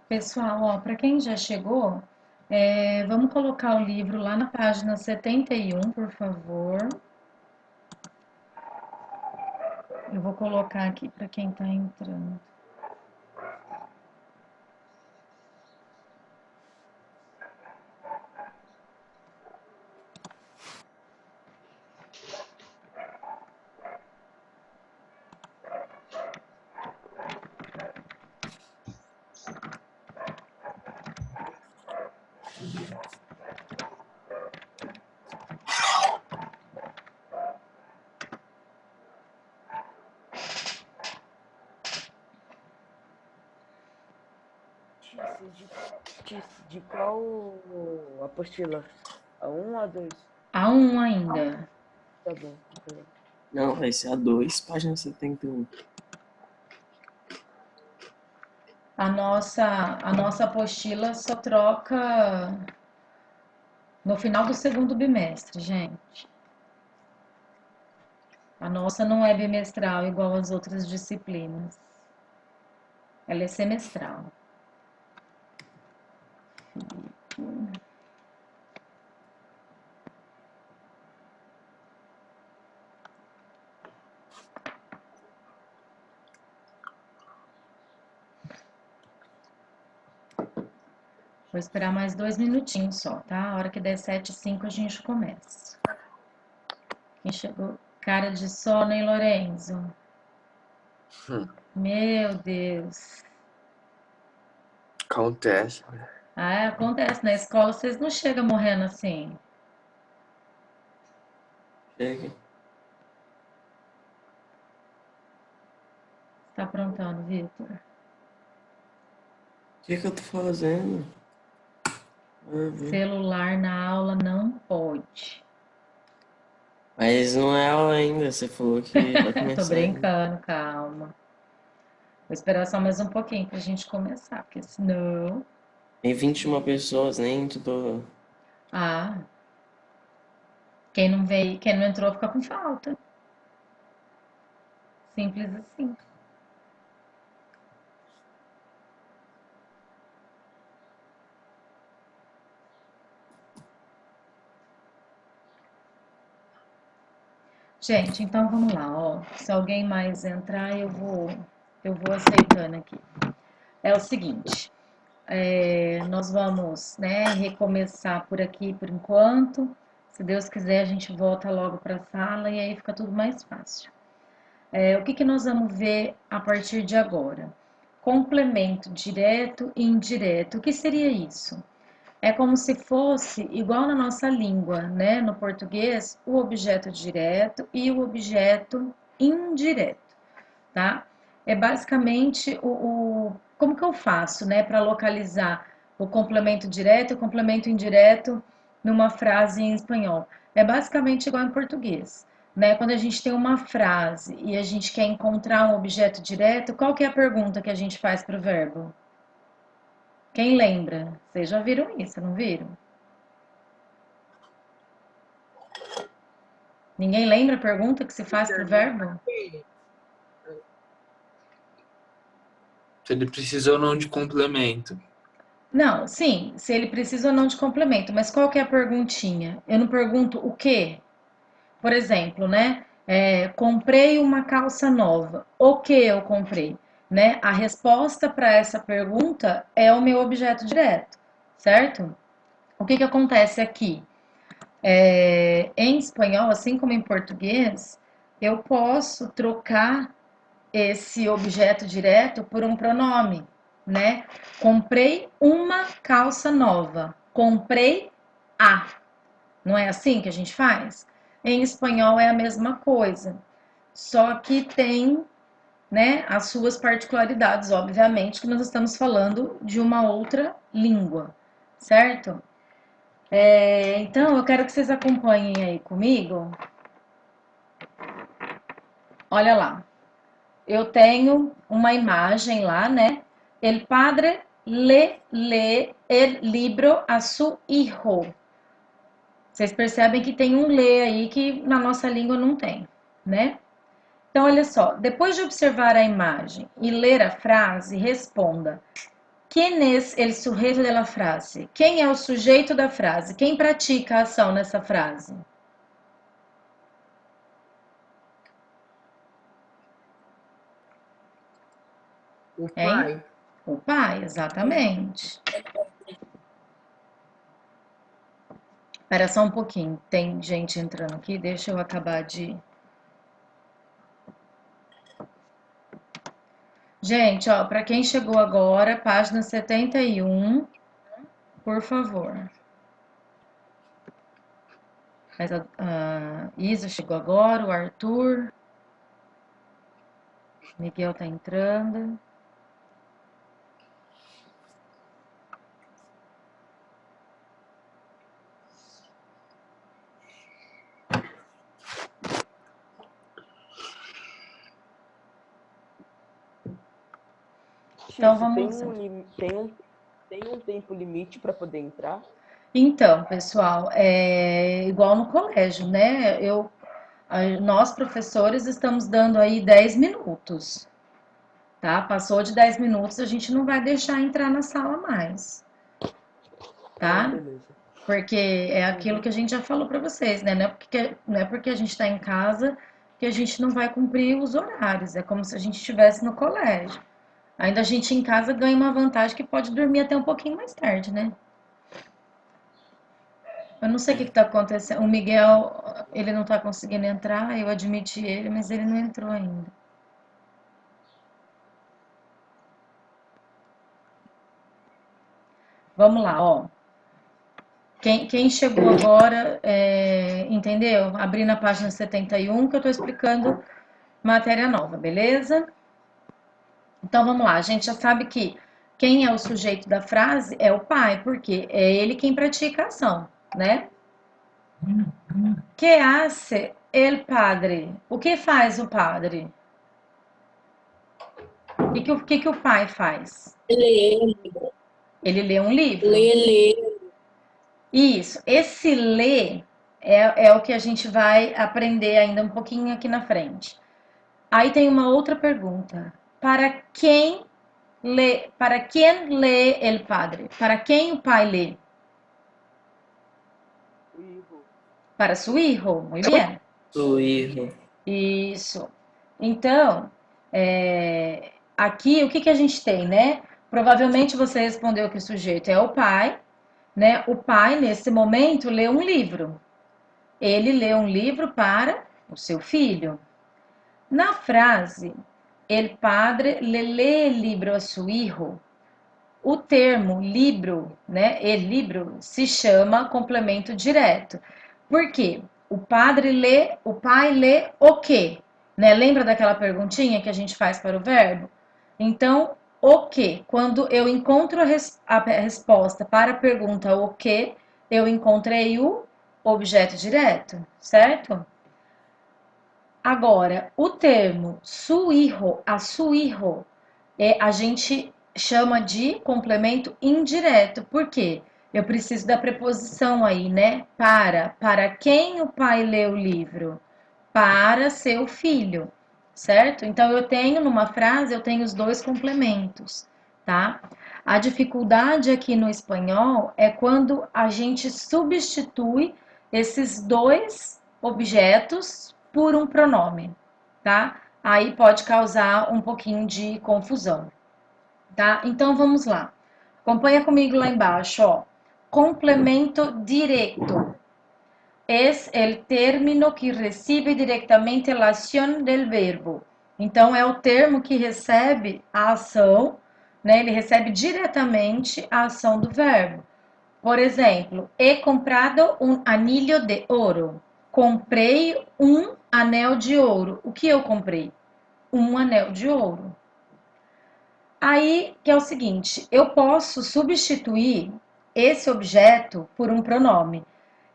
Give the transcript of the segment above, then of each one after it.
Pessoal, ó, para quem já chegou, vamos colocar o livro lá na página 71, por favor. Eu vou colocar aqui para quem está entrando. De qual apostila? A 1 ou a 2? A 1 ainda. Tá bom. Não, vai ser a 2, página 71. A nossa apostila só troca no final do segundo bimestre, gente. A nossa não é bimestral igual as outras disciplinas. Ela é semestral. Vou esperar mais 2 minutinhos só, tá? A hora que der 7h05 a gente começa. Quem chegou? Cara de sono, hein, Lorenzo? Meu Deus. Acontece. Ah, acontece. Na escola vocês não chegam morrendo assim. Chega. Tá aprontando, Vitor? O que eu tô fazendo? Celular na aula não pode. Mas não é aula ainda, você falou que vai começar. Tô brincando, calma. Vou esperar só mais um pouquinho pra gente começar, porque senão... Tem 21 pessoas, nem tudo. Ah, quem não veio, quem não entrou fica com falta. Simples assim. Gente, então vamos lá, ó. Se alguém mais entrar, eu vou aceitando aqui. É o seguinte, nós vamos, né, recomeçar por aqui por enquanto. Se Deus quiser, a gente volta logo para a sala e aí fica tudo mais fácil. O que nós vamos ver a partir de agora? Complemento direto e indireto. O que seria isso? É como se fosse igual na nossa língua, né? No português, o objeto direto e o objeto indireto, tá? É basicamente como que eu faço, né, para localizar o complemento direto e o complemento indireto numa frase em espanhol. É basicamente igual em português, né? Quando a gente tem uma frase e a gente quer encontrar um objeto direto, qual que é a pergunta que a gente faz para o verbo? Quem lembra? Vocês já viram isso, não viram? Ninguém lembra a pergunta que se faz para o verbo? Se ele precisa ou não de complemento. Não, sim, se ele precisa ou não de complemento, mas qual que é a perguntinha? Eu não pergunto o quê? Por exemplo, né? Comprei uma calça nova. O que eu comprei? Né? A resposta para essa pergunta é o meu objeto direto, certo? O que acontece aqui? Em espanhol, assim como em português, eu posso trocar esse objeto direto por um pronome, né? Comprei uma calça nova. Comprei a. Não é assim que a gente faz? Em espanhol é a mesma coisa. Só que tem, né, as suas particularidades, obviamente, que nós estamos falando de uma outra língua, certo? Então, eu quero que vocês acompanhem aí comigo. Olha lá. Eu tenho uma imagem lá, né? El padre le lee el libro a su hijo. Vocês percebem que tem um lê aí que na nossa língua não tem, né? Então, olha só, depois de observar a imagem e ler a frase, responda: quem é o sujeito da frase? Quem é o sujeito da frase? Quem pratica a ação nessa frase? O Hein? pai. O pai, exatamente. Espera só um pouquinho, tem gente entrando aqui, deixa eu acabar de... Gente, ó, para quem chegou agora, página 71, por favor. Mas a Isa chegou agora, o Arthur, Miguel tá entrando. Então vamos lá. Tem um tempo limite para poder entrar? Então, pessoal, é igual no colégio, né? Nós, professores, estamos dando aí 10 minutos, tá? Passou de 10 minutos, a gente não vai deixar entrar na sala mais, tá? Beleza. Porque é aquilo que a gente já falou para vocês, né? Não é porque a gente está em casa que a gente não vai cumprir os horários. É como se a gente estivesse no colégio. Ainda a gente em casa ganha uma vantagem que pode dormir até um pouquinho mais tarde, né? Eu não sei o que está acontecendo. O Miguel, ele não está conseguindo entrar. Eu admiti ele, mas ele não entrou ainda. Vamos lá, ó. Quem chegou agora, entendeu? Abri na página 71 que eu estou explicando matéria nova, beleza? Então vamos lá, a gente já sabe que quem é o sujeito da frase é o pai, porque é ele quem pratica a ação, né? Que hace el padre? O que faz o padre? O que o pai faz? Ler, Ele lê um livro. ler. Isso, esse ler é o que a gente vai aprender ainda um pouquinho aqui na frente. Aí tem uma outra pergunta. Para quem lê el padre? Para quem o pai lê? O hijo. Para su hijo, muito bem. Su hijo. Isso. Então, aqui o que a gente tem, né? Provavelmente você respondeu que o sujeito é o pai, né? O pai, nesse momento, lê um livro. Ele lê um livro para o seu filho. Na frase, el padre le lee el libro a su hijo, o termo libro, né? El libro se chama complemento direto. Por quê? O pai lê o quê? Né? Lembra daquela perguntinha que a gente faz para o verbo? Então, o quê? Quando eu encontro a resposta para a pergunta o quê, eu encontrei o objeto direto, certo? Agora, o termo su hijo, a su hijo, a gente chama de complemento indireto. Por quê? Eu preciso da preposição aí, né? Para quem o pai lê o livro? Para seu filho, certo? Então, numa frase, eu tenho os dois complementos, tá? A dificuldade aqui no espanhol é quando a gente substitui esses dois objetos por um pronome, tá? Aí pode causar um pouquinho de confusão, tá? Então vamos lá. Acompanha comigo lá embaixo, ó. Complemento direto. Es el término que recibe directamente la acción del verbo. Então é o termo que recebe a ação, né? Ele recebe diretamente a ação do verbo. Por exemplo, he comprado un anillo de ouro. Comprei um anel de ouro. O que eu comprei? Um anel de ouro. Aí, que é o seguinte, eu posso substituir esse objeto por um pronome.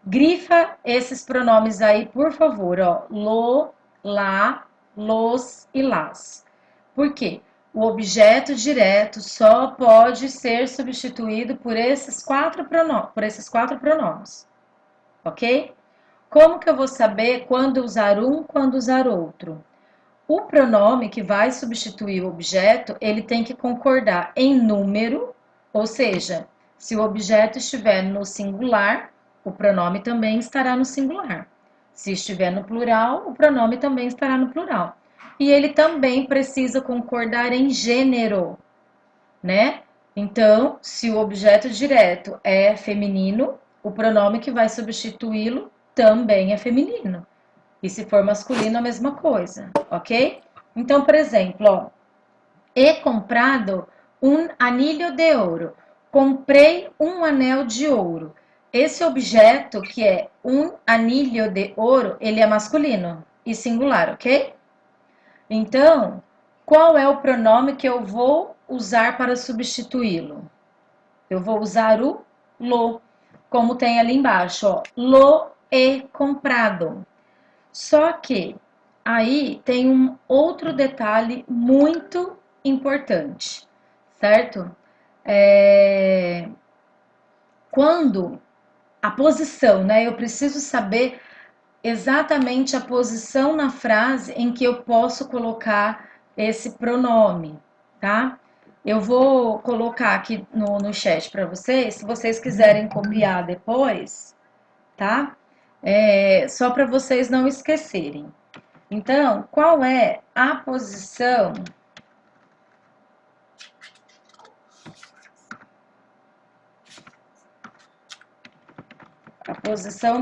Grifa esses pronomes aí, por favor, ó. Lo, lá, los e las. Por quê? O objeto direto só pode ser substituído por esses quatro pronomes. Ok? Como que eu vou saber quando usar um, quando usar outro? o pronome que vai substituir o objeto, ele tem que concordar em número, ou seja, se o objeto estiver no singular, o pronome também estará no singular. Se estiver no plural, o pronome também estará no plural. E ele também precisa concordar em gênero, né? Então, se o objeto direto é feminino, o pronome que vai substituí-lo também é feminino. E se for masculino, a mesma coisa, ok? Então, por exemplo, ó, he comprado um anillo de ouro. Comprei um anel de ouro. Esse objeto, que é um anillo de ouro, ele é masculino e singular, ok? Então, qual é o pronome que eu vou usar para substituí-lo? Eu vou usar o lo, como tem ali embaixo, ó. Lo he comprado. Só que aí tem um outro detalhe muito importante, certo? Quando a posição, né? Eu preciso saber exatamente a posição na frase em que eu posso colocar esse pronome, tá? Eu vou colocar aqui no chat para vocês, se vocês quiserem copiar depois, tá? Só para vocês não esquecerem. Então, qual é a posição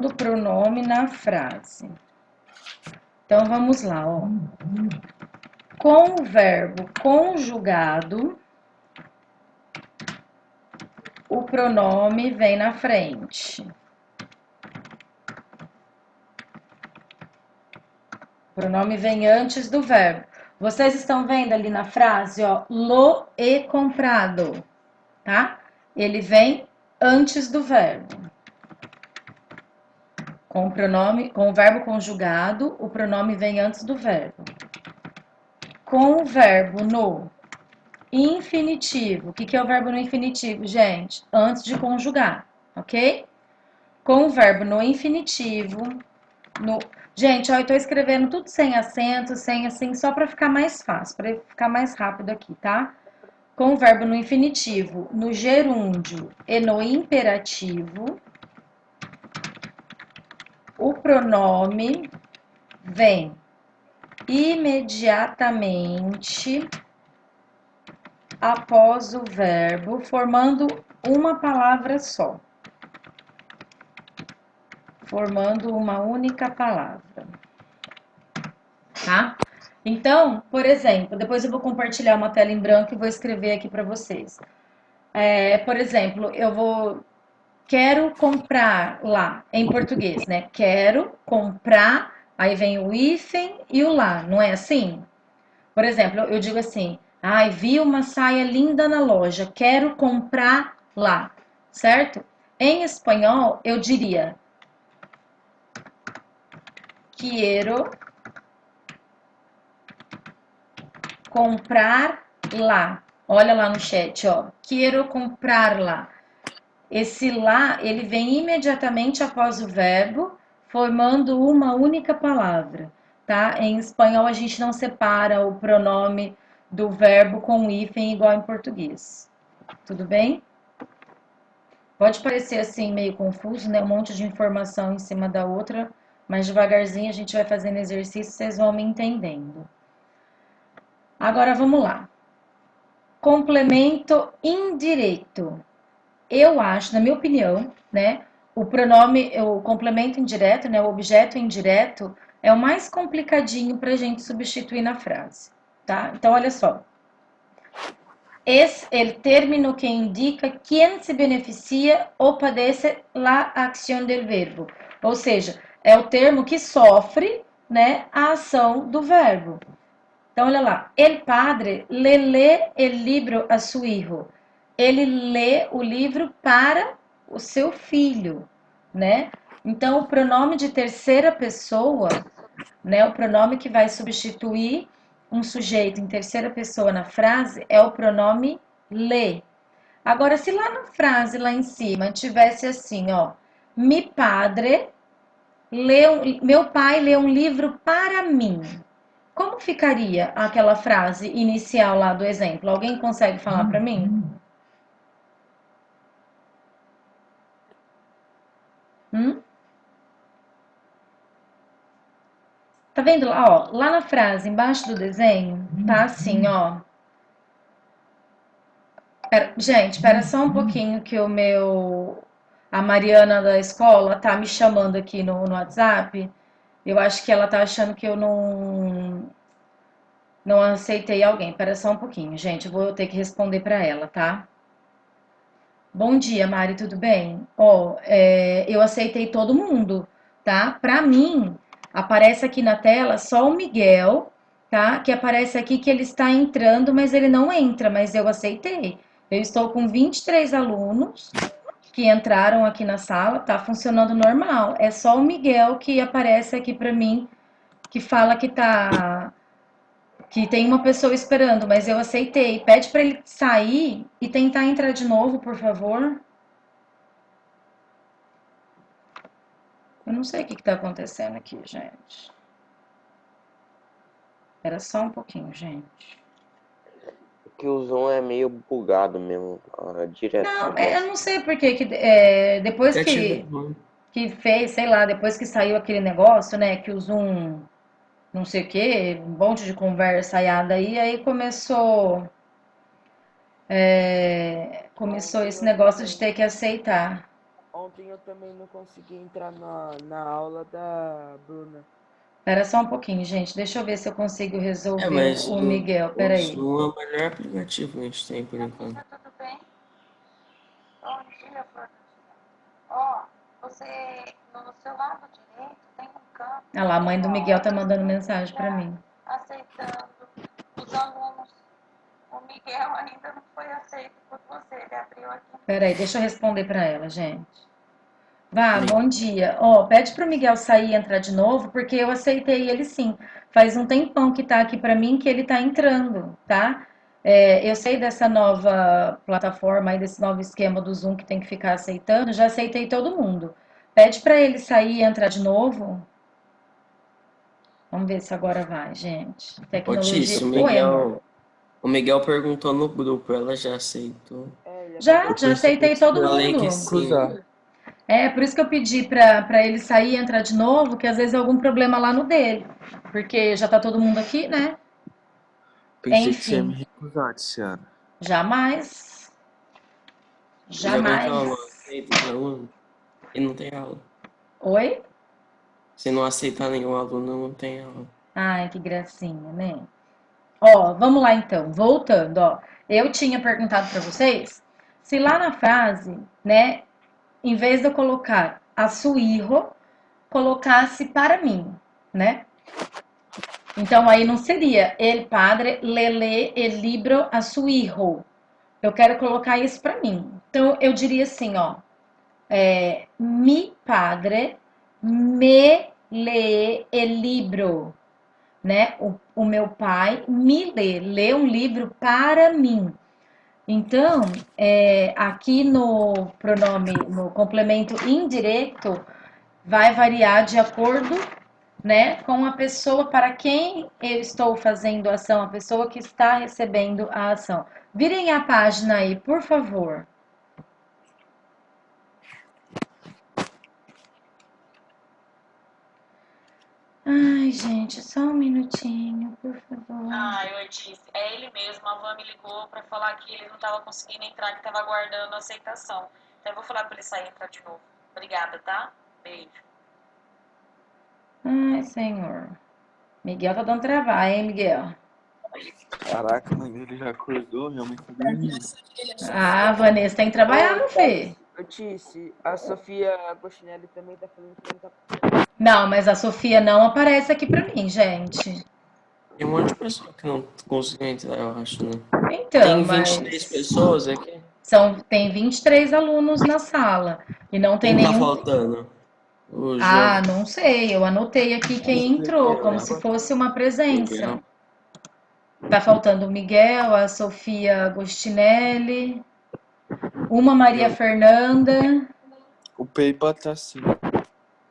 do pronome na frase? Então, vamos lá, ó. Com o verbo conjugado, o pronome vem na frente. O pronome vem antes do verbo. Vocês estão vendo ali na frase, ó, lo he comprado, tá? Ele vem antes do verbo. Com o verbo conjugado, o pronome vem antes do verbo. Com o verbo no infinitivo. O que é o verbo no infinitivo, gente? Antes de conjugar, ok? Com o verbo no infinitivo, Gente, ó, eu tô escrevendo tudo sem acento, sem assim, só para ficar mais fácil, para ficar mais rápido aqui, tá? Com o verbo no infinitivo, no gerúndio e no imperativo, o pronome vem imediatamente após o verbo, formando uma palavra só. Formando uma única palavra. Tá? Então, por exemplo, depois eu vou compartilhar uma tela em branco e vou escrever aqui para vocês. Por exemplo, quero comprar lá, em português, né? Quero comprar, aí vem o hífen e o lá, não é assim? Por exemplo, eu digo assim, ai, vi uma saia linda na loja, quero comprar lá, certo? Em espanhol, eu diria, quiero comprar lá. Olha lá no chat, ó. Quiero comprar lá. Esse lá, ele vem imediatamente após o verbo, formando uma única palavra, tá? Em espanhol, a gente não separa o pronome do verbo com o hífen igual em português. Tudo bem? Pode parecer assim meio confuso, né? Um monte de informação em cima da outra, mas devagarzinho a gente vai fazendo exercício, vocês vão me entendendo. Agora vamos lá. Complemento indireto. Eu acho, na minha opinião, né, o complemento indireto, né, o objeto indireto, é o mais complicadinho para a gente substituir na frase, tá? Então, olha só. Es el término que indica quem se beneficia ou padece la acción del verbo. Ou seja, é o termo que sofre, né, a ação do verbo. Então, olha lá. El padre le lee el libro a su hijo. Ele lê o livro para o seu filho, né? Então, o pronome de terceira pessoa, né? O pronome que vai substituir um sujeito em terceira pessoa na frase é o pronome le. Agora, se lá na frase, lá em cima, tivesse assim, ó, meu pai lê um livro para mim. como ficaria aquela frase inicial lá do exemplo? Alguém consegue falar para mim? Tá vendo lá, ó? Lá na frase, embaixo do desenho, tá assim, ó. Gente, espera só um pouquinho que a Mariana da escola tá me chamando aqui no WhatsApp. Eu acho que ela tá achando que eu não aceitei alguém. Espera só um pouquinho, gente. Eu vou ter que responder para ela, tá? Bom dia, Mari, tudo bem? Ó, eu aceitei todo mundo, tá? Pra mim, aparece aqui na tela só o Miguel, tá? Que aparece aqui que ele está entrando, mas ele não entra, mas eu aceitei. Eu estou com 23 alunos que entraram aqui na sala, tá funcionando normal. É só o Miguel que aparece aqui pra mim, que fala que tem uma pessoa esperando, mas eu aceitei. Pede pra ele sair e tentar entrar de novo, por favor. Eu não sei o que está acontecendo aqui, gente. Era só um pouquinho, gente. Que o Zoom é meio bugado mesmo, direto. Não, eu não sei por que depois que fez, sei lá, depois que saiu aquele negócio, né, que o Zoom, não sei o que, um monte de conversa aí começou esse negócio de ter que aceitar. Ontem eu também não consegui entrar na aula da Bruna. Espera só um pouquinho, gente. Deixa eu ver se eu consigo resolver mas o Miguel. o Peraí. Zoom é o melhor aplicativo que a gente tem por enquanto. Tudo bem? Bom dia, Flor. Ó, você no seu lado direito tem um campo. Olha lá, a mãe do Miguel tá mandando mensagem para mim. Aceitando os alunos. O Miguel ainda não foi aceito por você. Ele abriu aqui. Peraí, deixa eu responder para ela, gente. Bom dia. Ó, pede pro Miguel sair e entrar de novo, porque eu aceitei ele sim. Faz um tempão que tá aqui para mim que ele tá entrando, tá? Eu sei dessa nova plataforma aí, desse novo esquema do Zoom que tem que ficar aceitando, já aceitei todo mundo. Pede para ele sair e entrar de novo. Vamos ver se agora vai, gente. Tecnologia. Oi, amor. O Miguel perguntou no grupo, ela já aceitou. Já aceitei todo Falei mundo. que sim. Por isso que eu pedi pra ele sair e entrar de novo, que às vezes é algum problema lá no dele. Porque já tá todo mundo aqui, né? Pensei que você ia me recusar, Tiziana. Jamais. Jamais. E não tem aula. Oi? Se não aceitar nenhum aluno, não tem aula. Ai, que gracinha, né? Ó, vamos lá então. Voltando, ó. Eu tinha perguntado pra vocês se lá na frase, né, em vez de eu colocar a su hijo, colocasse para mim, né? Então aí não seria el padre le lee el libro a su hijo. Eu quero colocar isso para mim. Então eu diria assim, ó, mi padre me lee el libro, né? O meu pai me lê um livro para mim. Então, aqui no pronome, no complemento indireto, vai variar de acordo, né, com a pessoa para quem eu estou fazendo a ação, a pessoa que está recebendo a ação. Virem a página aí, por favor. Ai, gente, só um minutinho, por favor. Eu disse, é ele mesmo. A Van me ligou para falar que ele não estava conseguindo entrar, que estava aguardando a aceitação. Então eu vou falar para ele sair e entrar de novo. Obrigada, tá? Beijo. Ai, Senhor. Miguel tá dando trabalho, hein, Miguel? Caraca, mas ele já acordou, realmente tá dormindo. Ah, Vanessa, tem que trabalhar, meu filho. Eu disse, a Sofia Agostinelli também tá falando que não tá. Não, mas a Sofia não aparece aqui pra mim, gente. Tem um monte de pessoa que não conseguiu entrar, eu acho, né? Então, Tem 23 pessoas aqui. Tem 23 alunos na sala. E não tem Quem tá nenhum. faltando? O Ah, João. não sei. Eu anotei aqui quem entrou, como se fosse uma presença. Miguel. Tá faltando o Miguel, a Sofia Agostinelli, uma Maria Fernanda. O Peipa tá assim.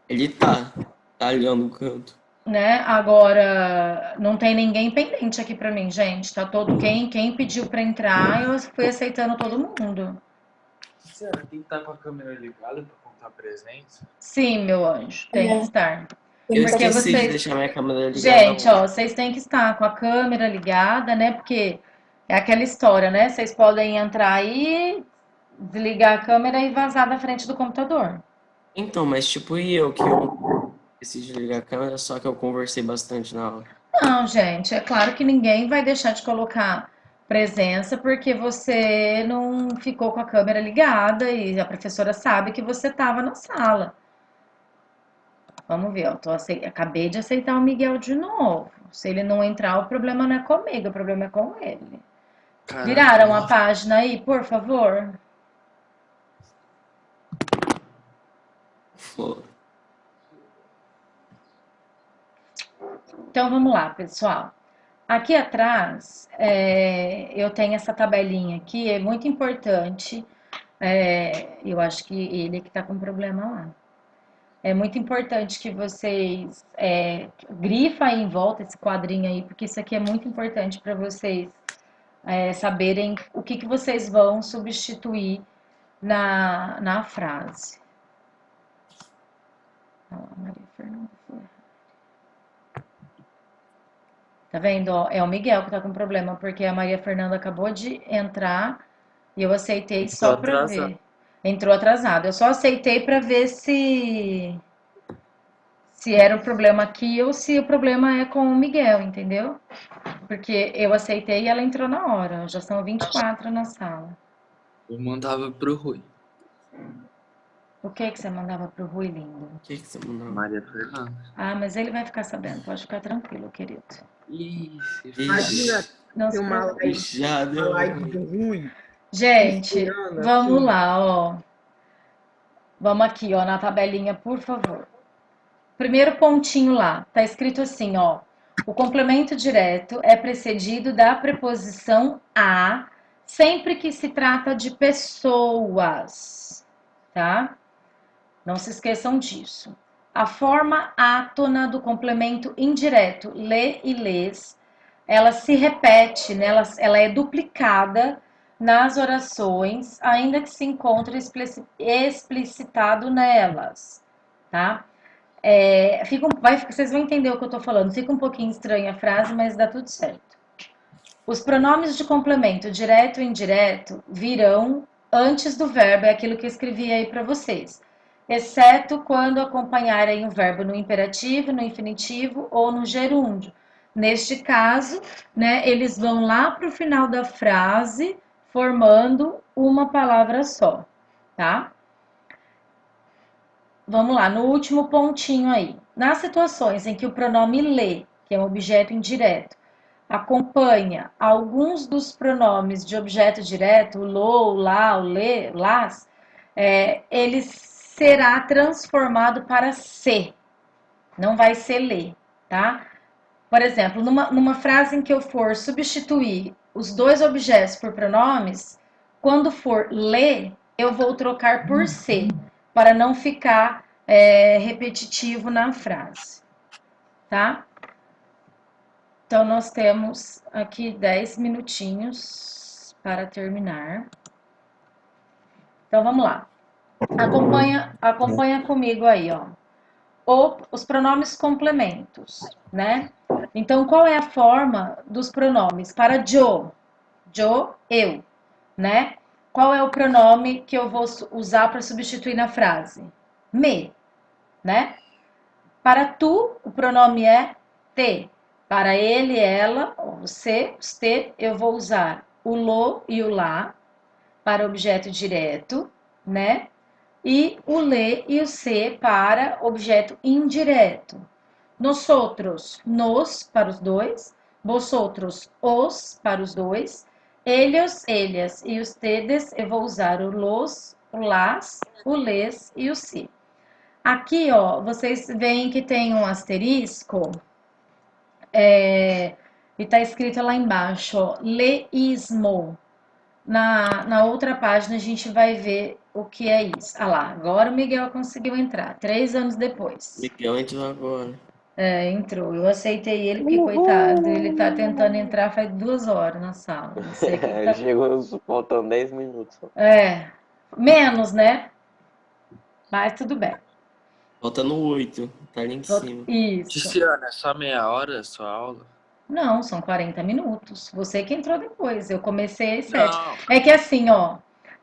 Ele tá ali ó, no canto. né? Agora, não tem ninguém pendente aqui pra mim, gente. Tá todo quem pediu pra entrar, eu fui aceitando todo mundo. Será que tem que estar com a câmera ligada pra contar a presença? Sim, meu anjo, tem que estar. Eu Porque esqueci de vocês, deixar minha câmera ligada gente, ó, ontem. vocês têm que estar com a câmera ligada, né? Porque é aquela história, né? Vocês podem entrar aí, desligar a câmera e vazar da frente do computador. Então, mas tipo, e eu que eu esqueci de ligar a câmera, só que eu conversei bastante na aula. Não, gente, é claro que ninguém vai deixar de colocar presença porque você não ficou com a câmera ligada e a professora sabe que você estava na sala. Vamos ver, ó, acabei de aceitar o Miguel de novo. Se ele não entrar, o problema não é comigo, o problema é com ele. Caraca, Viraram a nossa. página aí, por favor? Pô, Então vamos lá, pessoal. Aqui atrás, eu tenho essa tabelinha aqui, é muito importante. Eu acho que ele é que está com problema lá. É muito importante que vocês grifa aí em volta esse quadrinho aí, porque isso aqui é muito importante para vocês saberem o que vocês vão substituir na frase. Olha lá, Maria Fernanda foi. Tá vendo? Ó, é o Miguel que tá com problema, porque a Maria Fernanda acabou de entrar e eu aceitei Tô só pra atrasado. ver. Entrou atrasado. Eu só aceitei pra ver se era o problema aqui ou se o problema é com o Miguel, entendeu? Porque eu aceitei e ela entrou na hora. Já são 24 na sala. Eu mandava pro Rui. O que você mandava pro Rui, lindo? o que que você mandou? Maria Fernanda. Ah, mas ele vai ficar sabendo. Pode ficar tranquilo, querido. Imagina Não ter se uma preocupe. live, Já uma deu live ruim. do Rui Gente, misturando vamos assim. lá, ó. Vamos aqui, ó, na tabelinha, por favor. Primeiro pontinho lá, tá escrito assim, ó. O complemento direto é precedido da preposição a sempre que se trata de pessoas, tá? Não se esqueçam disso. A forma átona do complemento indireto, lê e lês, ela se repete, né? Ela é duplicada nas orações, ainda que se encontre explicitado nelas, tá? Vocês vão entender o que eu tô falando. Fica um pouquinho estranha a frase, mas dá tudo certo. Os pronomes de complemento direto e indireto virão antes do verbo, é aquilo que eu escrevi aí para vocês, exceto quando acompanharem o verbo no imperativo, no infinitivo ou no gerúndio. Neste caso, né, eles vão lá para o final da frase, formando uma palavra só, tá? Vamos lá, no último pontinho aí. Nas situações em que o pronome lê, que é um objeto indireto, acompanha alguns dos pronomes de objeto direto, o lo, o lá, o lê, las, ele será transformado para se, não vai ser lê, tá? Por exemplo, numa frase em que eu for substituir os dois objetos por pronomes, quando for lê, eu vou trocar por se, para não ficar repetitivo na frase, tá? Então, nós temos aqui 10 minutinhos para terminar. Então, vamos lá. Acompanha comigo aí, ó. Os pronomes complementos, né? Então, qual é a forma dos pronomes? Para jo, eu, né? Qual é o pronome que eu vou usar para substituir na frase? Me, né? Para tu, o pronome é te. Para ele, ela, você, você, eu vou usar o lo e o lá para objeto direto, né? E o le e o se para objeto indireto. Nosotros, nos para os dois, vosotros, os para os dois, ellos, ellas e os tedes, eu vou usar o los, o las, o les e o se. Aqui, ó, vocês veem que tem um asterisco, e tá escrito lá embaixo, ó, leísmo. Na outra página a gente vai ver o que é isso. Ah lá, agora o Miguel conseguiu entrar, 3 anos depois. Miguel entrou agora. Entrou. Eu aceitei ele porque, coitado, ele tá tentando entrar faz 2 horas na sala. Não sei o que que Ele tá. chegou faltando 10 minutos só. Menos, né? Mas tudo bem. Faltando 8, tá ali em cima. Isso. Tiziana, é só meia hora a sua aula? Não, são 40 minutos. Você que entrou depois. Eu comecei às 7. Não. É que assim, ó,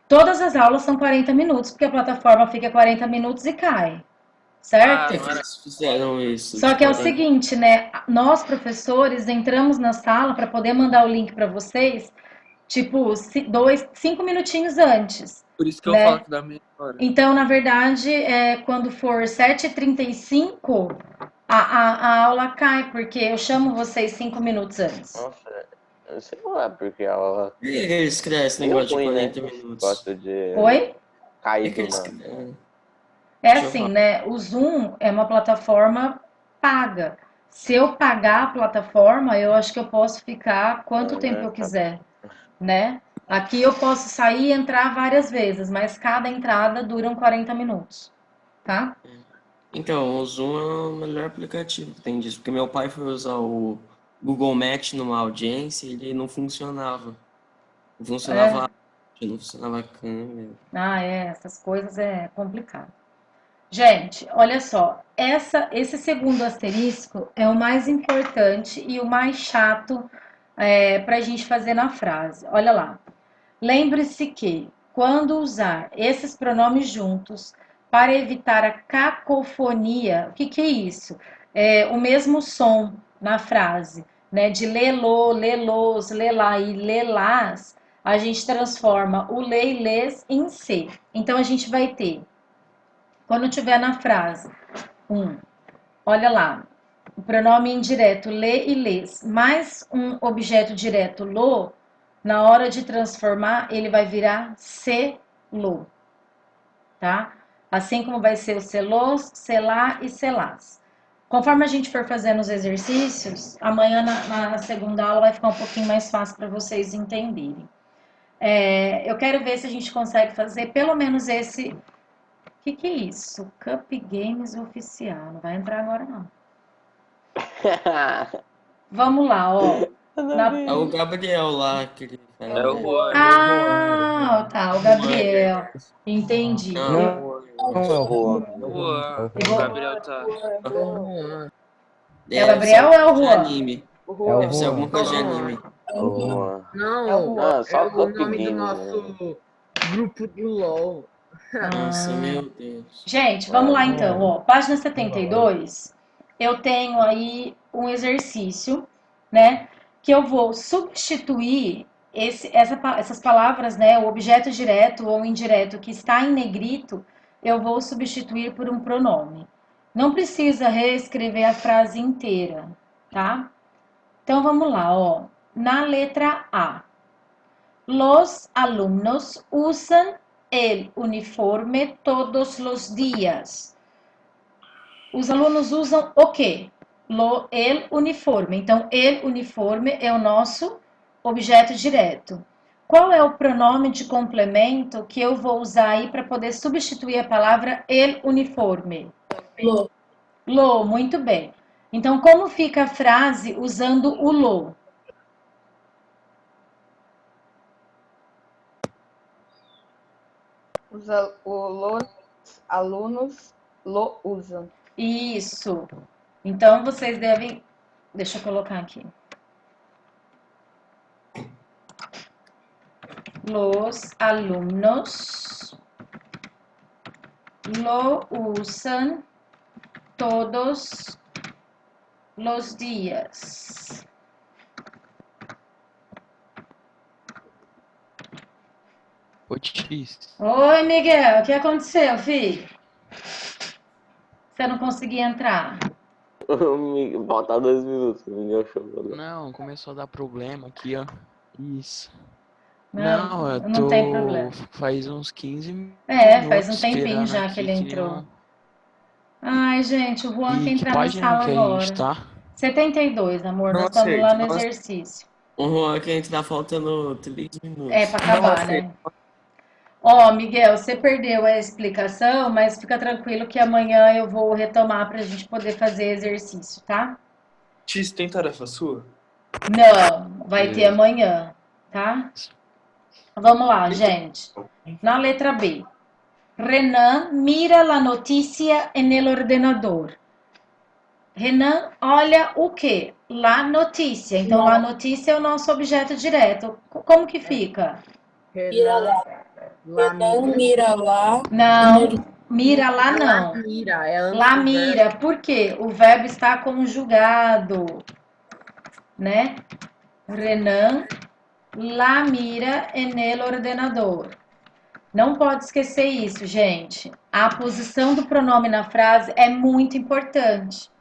todas as aulas são 40 minutos, porque a plataforma fica 40 minutos e cai. Certo? É que eles fizeram isso. Só que é o tipo, seguinte, né? Nós, professores, entramos na sala para poder mandar o link para vocês, tipo, 5 minutinhos antes. Por isso que eu né? falo que dá meia hora. Então, na verdade, quando for 7h35, a aula cai, porque eu chamo vocês 5 minutos antes. Nossa, eu sei lá, porque ela Por que eles criaram esse meio negócio de ruim, né? 40 minutos? Gosta de Oi? cair Por que do eles nada. criaram? É Deixa eu assim, falar. né? O Zoom é uma plataforma paga. Se eu pagar a plataforma, eu acho que eu posso ficar quanto tempo eu quiser, né? Aqui eu posso sair e entrar várias vezes, mas cada entrada dura 40 minutos, tá? Então, o Zoom é o melhor aplicativo que tem disso, porque meu pai foi usar o Google Meet numa audiência e ele não funcionava. Não funcionava áudio, não funcionava a câmera. Essas coisas é complicado. Gente, olha só, esse segundo asterisco é o mais importante e o mais chato para a gente fazer na frase. Olha lá. Lembre-se que, quando usar esses pronomes juntos, para evitar a cacofonia, o que é isso? É o mesmo som na frase, né? De lelô, lelos, lelá e lelás, a gente transforma o lê e lês em C. Então, a gente vai ter, quando tiver na frase, olha lá, o pronome indireto lê e lês, mais um objeto direto lo, na hora de transformar, ele vai virar selo, tá? Assim como vai ser o selos, selá e selás. Conforme a gente for fazendo os exercícios, amanhã na segunda aula vai ficar um pouquinho mais fácil para vocês entenderem. Eu quero ver se a gente consegue fazer pelo menos esse... O que é isso? Cup Games Oficial. Não vai entrar agora, não. Vamos lá, ó. É o Gabriel lá que ele faz. É o Juan. Tá, o Gabriel. Entendi. Não, Não é o Juan. O Juan. Eu vou- O Gabriel tá. É o Gabriel ou é o de Juan? anime. O É o Deve ser Juan. alguma coisa de anime. Boa. Não, Ah, só é o Cup nome do Games, nosso grupo do LOL. Nossa, meu Deus. Gente, vamos lá então. Ó, página 72, eu tenho aí um exercício, né? Que eu vou substituir essas palavras, né? O objeto direto ou indireto que está em negrito, eu vou substituir por um pronome. Não precisa reescrever a frase inteira, tá? Então vamos lá, ó. Na letra A. Los alumnos usan el uniforme todos los días. Os alunos usam o quê? El uniforme. Então, el uniforme é o nosso objeto direto. Qual é o pronome de complemento que eu vou usar aí para poder substituir a palavra el uniforme? Lo. Lo, muito bem. Então, como fica a frase usando o lo? Os alunos lo usam. Isso. Então, vocês devem... Deixa eu colocar aqui. Los alumnos lo usan todos los días. Otis. Oi, Miguel, o que aconteceu, filho? Você não conseguia entrar? Falta 2 minutos, o Miguel chegou. Não, começou a dar problema aqui, ó. Isso. Não, eu não tô... tem problema. Faz uns 15 minutos. Faz um tempinho esperando já aqui, que ele queria entrou. um- Ai, gente, o Juan quer E que entrar na página sala que a gente agora. tá? 72, amor, nós Não estamos lá acerto, no não exercício. O Juan que a gente tá faltando 3 minutos. Pra acabar, né? Ó, Miguel, você perdeu a explicação, mas fica tranquilo que amanhã eu vou retomar para a gente poder fazer exercício, tá? Tis, tem tarefa sua? Não, vai ter amanhã, tá? Vamos lá, gente. Na letra B. Renan mira la notícia en ordenador. Renan olha o quê? La notícia. Então, la notícia é o nosso objeto direto. Como que fica? Renan, lá Renan mira lá. Não, mira lá lá não. mira, é antes Lá do verbo. mira, por quê? O verbo está conjugado, né? Renan la mira en el ordenador. Não pode esquecer isso, gente. A posição do pronome na frase é muito importante,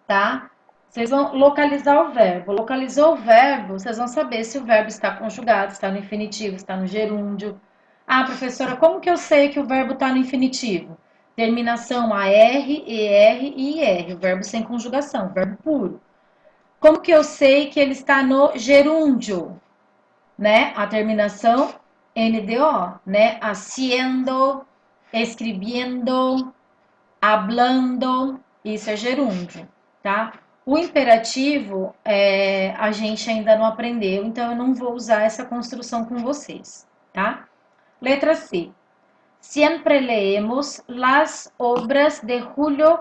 tá? Vocês vão localizar o verbo. Localizou o verbo, vocês vão saber se o verbo está conjugado, está no infinitivo, está no gerúndio. Ah, professora, como que eu sei que o verbo está no infinitivo? Terminação AR, ER e IR, o verbo sem conjugação, o verbo puro. Como que eu sei que ele está no gerúndio? Né? A terminação NDO, né? Haciendo, escribiendo, hablando, isso é gerúndio, tá? O imperativo a gente ainda não aprendeu, então eu não vou usar essa construção com vocês, tá? Letra C. Siempre leemos las obras de Julio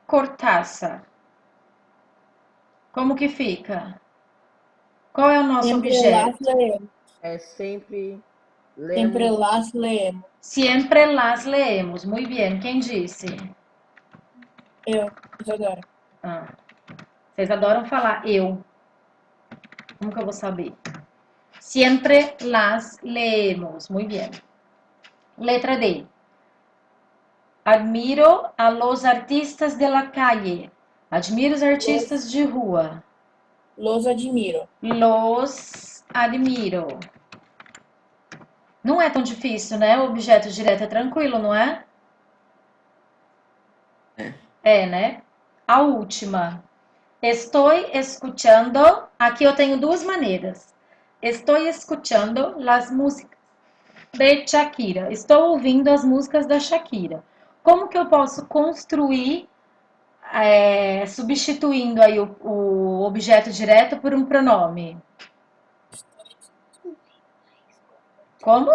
Cortázar. Como que fica? Qual é o nosso Sempre objeto? las leemos. É sempre Sempre lemos. las leemos. Siempre las leemos. Muito bem. Quem disse? Eu, Isadora. Ah, vocês adoram falar eu. Como que eu vou saber? Siempre las leemos. Muito bem. Letra D. Admiro a los artistas de la calle. Admiro os artistas de rua. Los admiro. Los admiro. Não é tão difícil, né? O objeto direto é tranquilo, não é? É, né? A última. Estou escuchando. Aqui eu tenho duas maneiras. Estou escuchando las músicas de Shakira. Estou ouvindo as músicas da Shakira. Como que eu posso construir, substituindo aí o objeto direto por um pronome? Como?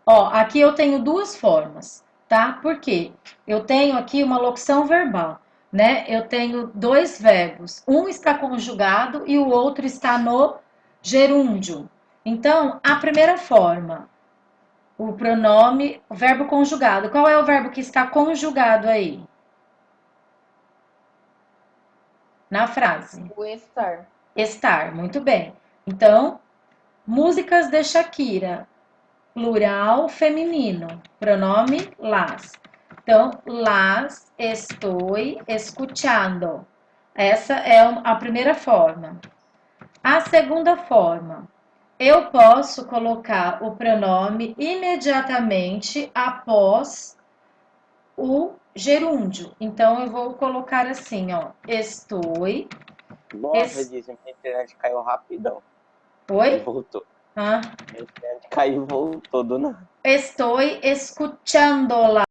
Ó, aqui eu tenho duas formas, tá? Por quê? Eu tenho aqui uma locução verbal, né? Eu tenho dois verbos. Um está conjugado e o outro está no gerúndio. Então, a primeira forma, o pronome, o verbo conjugado. Qual é o verbo que está conjugado aí? Na frase. O estar. Estar, muito bem. Então, músicas de Shakira. Plural feminino, pronome las. Então, las estou escuchando. Essa é a primeira forma. A segunda forma, eu posso colocar o pronome imediatamente após o gerúndio. Então, eu vou colocar assim, ó, estou. Nossa, disse, minha internet caiu rapidão. E Oi? voltou. Ah, Minha internet caiu e voltou do nada. estou escuchando lá.